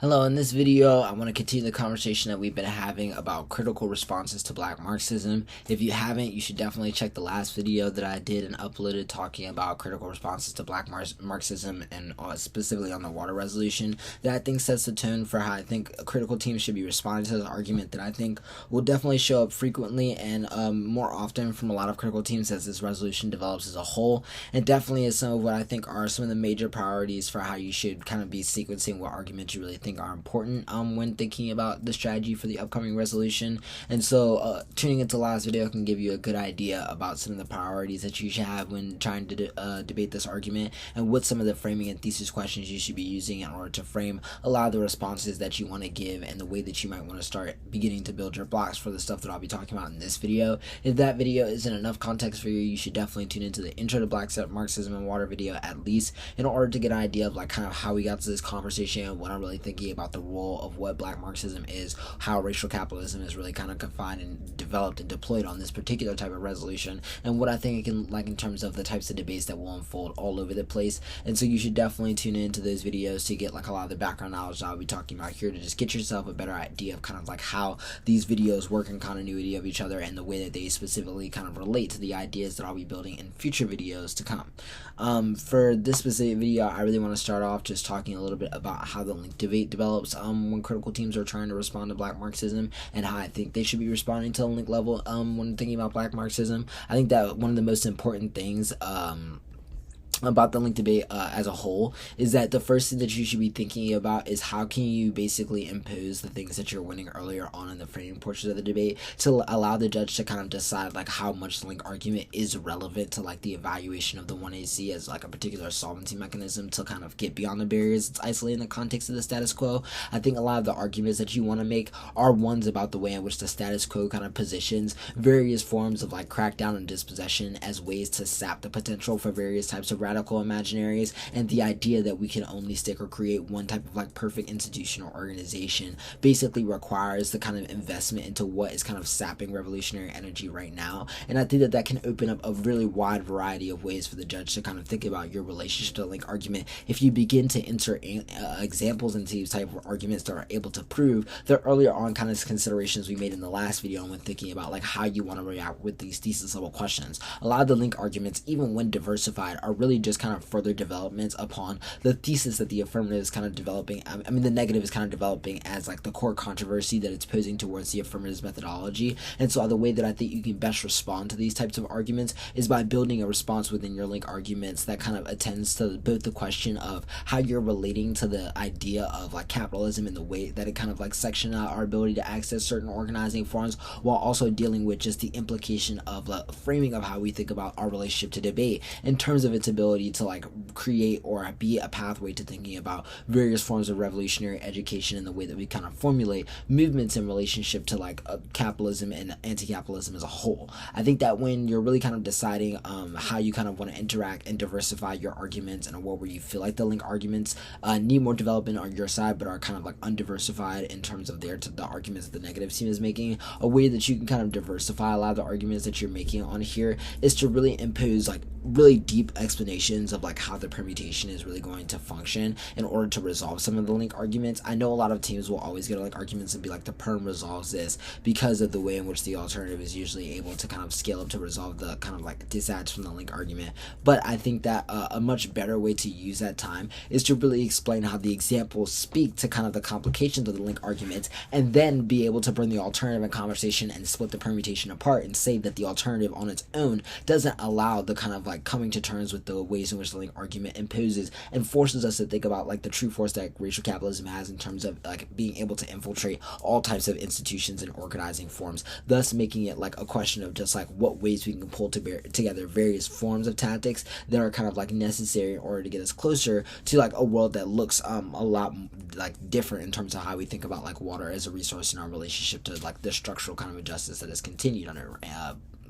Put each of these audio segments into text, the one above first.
Hello, in this video, I want to continue the conversation that we've been having about critical responses to Black Marxism. If you haven't, you should definitely check the last video that I did and uploaded talking about critical responses to Black Marxism and specifically on the water resolution. That I think sets the tone for how I think critical teams should be responding to this argument that I think will definitely show up frequently and more often from a lot of critical teams as this resolution develops as a whole. And definitely is some of what I think are some of the major priorities for how you should kind of be sequencing what arguments you really think are important when thinking about the strategy for the upcoming resolution. And so tuning into the last video can give you a good idea about some of the priorities that you should have when trying to debate this argument, and what some of the framing and thesis questions you should be using in order to frame a lot of the responses that you want to give, and the way that you might want to start beginning to build your blocks for the stuff that I'll be talking about in this video. If that video isn't enough context for you, you should definitely tune into the Intro to Black Marxism and Water video at least, in order to get an idea of like kind of how we got to this conversation and what I'm really thinking about the role of what Black Marxism is, how racial capitalism is really kind of confined and developed and deployed on this particular type of resolution, and what I think it can like in terms of the types of debates that will unfold all over the place. And so you should definitely tune into those videos to get like a lot of the background knowledge that I'll be talking about here, to just get yourself a better idea of kind of like how these videos work in continuity of each other, and the way that they specifically kind of relate to the ideas that I'll be building in future videos to come. For this specific video, I really want to start off just talking a little bit about how the link debate develops when critical teams are trying to respond to Black Marxism, and how I think they should be responding to the link level when thinking about Black Marxism. I think that one of the most important things about the link debate as a whole is that the first thing that you should be thinking about is how can you basically impose the things that you're winning earlier on in the framing portions of the debate, to allow the judge to kind of decide like how much the link argument is relevant to like the evaluation of the 1AC as like a particular solvency mechanism to kind of get beyond the barriers it's isolated in the context of the status quo. I think a lot of the arguments that you want to make are ones about the way in which the status quo kind of positions various forms of like crackdown and dispossession as ways to sap the potential for various types of radical imaginaries, and the idea that we can only stick or create one type of like perfect institution or organization basically requires the kind of investment into what is kind of sapping revolutionary energy right now. And I think that that can open up a really wide variety of ways for the judge to kind of think about your relationship to the link argument if you begin to insert examples into these type of arguments that are able to prove the earlier on kind of considerations we made in the last video when thinking about like how you want to react with these thesis level questions. A lot of the link arguments, even when diversified, are really just kind of further developments upon the thesis that the affirmative is kind of developing. I mean the negative is kind of developing as like the core controversy that it's posing towards the affirmative's methodology. And so the way that I think you can best respond to these types of arguments is by building a response within your link arguments that kind of attends to both the question of how you're relating to the idea of like capitalism and the way that it kind of like section out our ability to access certain organizing forms, while also dealing with just the implication of the framing of how we think about our relationship to debate in terms of its ability to like create or be a pathway to thinking about various forms of revolutionary education, and the way that we kind of formulate movements in relationship to like capitalism and anti-capitalism as a whole. I think that when you're really kind of deciding how you kind of want to interact and diversify your arguments in a world where you feel like the link arguments need more development on your side but are kind of like undiversified in terms of the arguments that the negative team is making, a way that you can kind of diversify a lot of the arguments that you're making on here is to really impose like really deep explanations of like how the permutation is really going to function in order to resolve some of the link arguments. I know a lot of teams will always get like arguments and be like the perm resolves this because of the way in which the alternative is usually able to kind of scale up to resolve the kind of like disads from the link argument. But I think that a much better way to use that time is to really explain how the examples speak to kind of the complications of the link arguments, and then be able to bring the alternative in conversation and split the permutation apart and say that the alternative on its own doesn't allow the kind of like coming to terms with the ways in which the link argument imposes and forces us to think about like the true force that racial capitalism has in terms of like being able to infiltrate all types of institutions and organizing forms, thus making it like a question of just like what ways we can pull together various forms of tactics that are kind of like necessary in order to get us closer to like a world that looks a lot like different in terms of how we think about like water as a resource in our relationship to like the structural kind of injustice that has continued under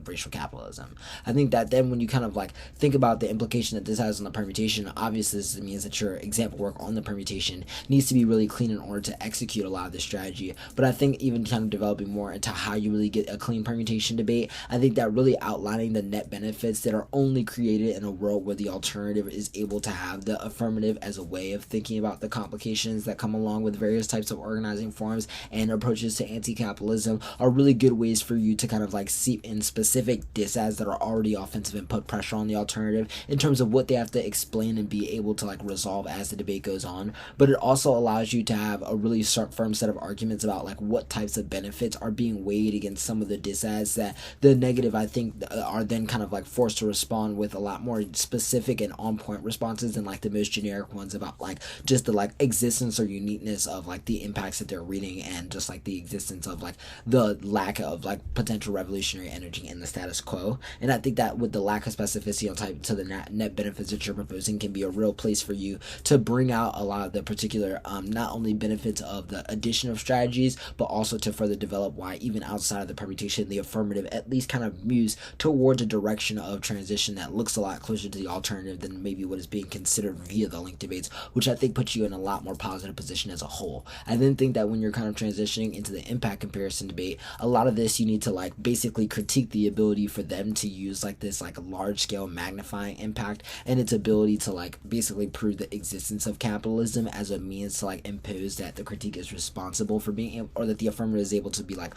racial capitalism. I think that then when you kind of like think about the implication that this has on the permutation, obviously this means that your example work on the permutation needs to be really clean in order to execute a lot of this strategy. But I think even kind of developing more into how you really get a clean permutation debate, I think that really outlining the net benefits that are only created in a world where the alternative is able to have the affirmative as a way of thinking about the complications that come along with various types of organizing forms and approaches to anti-capitalism are really good ways for you to kind of like seep in specific disads that are already offensive and put pressure on the alternative in terms of what they have to explain and be able to like resolve as the debate goes on. But it also allows you to have a really firm set of arguments about like what types of benefits are being weighed against some of the disads that the negative, I think, are then kind of like forced to respond with a lot more specific and on point responses than like the most generic ones about like just the like existence or uniqueness of like the impacts that they're reading and just like the existence of like the lack of like potential revolutionary energy in the status quo. And I think that with the lack of specificity on type to the net benefits that you're proposing can be a real place for you to bring out a lot of the particular not only benefits of the addition of strategies, but also to further develop why even outside of the permutation, the affirmative at least kind of moves towards a direction of transition that looks a lot closer to the alternative than maybe what is being considered via the link debates, which I think puts you in a lot more positive position as a whole. I then think that when you're kind of transitioning into the impact comparison debate, a lot of this you need to like basically critique the ability for them to use like this like large scale magnifying impact and its ability to like basically prove the existence of capitalism as a means to like impose that the critique is responsible for being, or that the affirmative is able to be like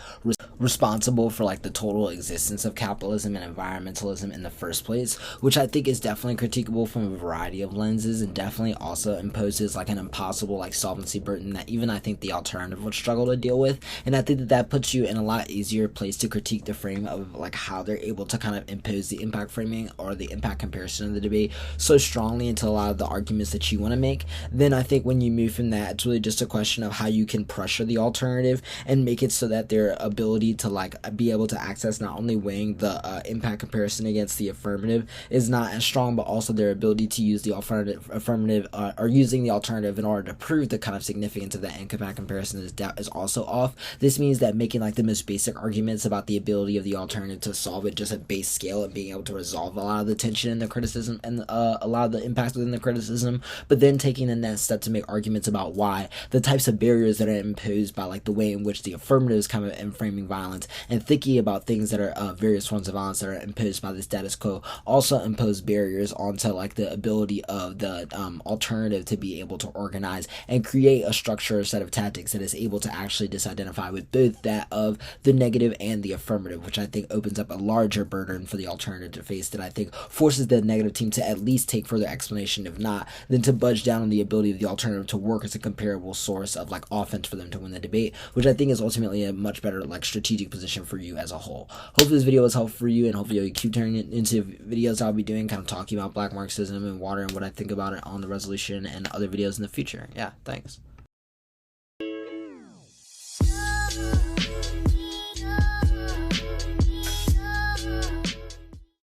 responsible for like the total existence of capitalism and environmentalism in the first place, which I think is definitely critiquable from a variety of lenses and definitely also imposes like an impossible like solvency burden that even I think the alternative would struggle to deal with. And I think that that puts you in a lot easier place to critique the frame of like how they're able to kind of impose the impact framing or the impact comparison of the debate so strongly into a lot of the arguments that you want to make. Then I think when you move from that, it's really just a question of how you can pressure the alternative and make it so that their ability to like be able to access not only weighing the impact comparison against the affirmative is not as strong, but also their ability to use the affirmative or using the alternative in order to prove the kind of significance of that impact comparison is also off. This means that making like the most basic arguments about the ability of the alternative to solve it just at base scale and being able to resolve a lot of the tension in the criticism and a lot of the impacts within the criticism, but then taking the next step to make arguments about why the types of barriers that are imposed by like the way in which the affirmative is kind of in framing violence and thinking about things that are various forms of violence that are imposed by the status quo also impose barriers onto like the ability of the alternative to be able to organize and create a structure or set of tactics that is able to actually disidentify with both that of the negative and the affirmative, which I think opens up a larger burden for the alternative to face that I think forces the negative team to at least take further explanation, if not, then to budge down on the ability of the alternative to work as a comparable source of like offense for them to win the debate, which I think is ultimately a much better like strategic position for you as a whole. Hopefully this video was helpful for you, and hopefully you'll keep turning it into videos I'll be doing kind of talking about Black Marxism and water and what I think about it on the resolution and other videos in the future. Yeah, thanks.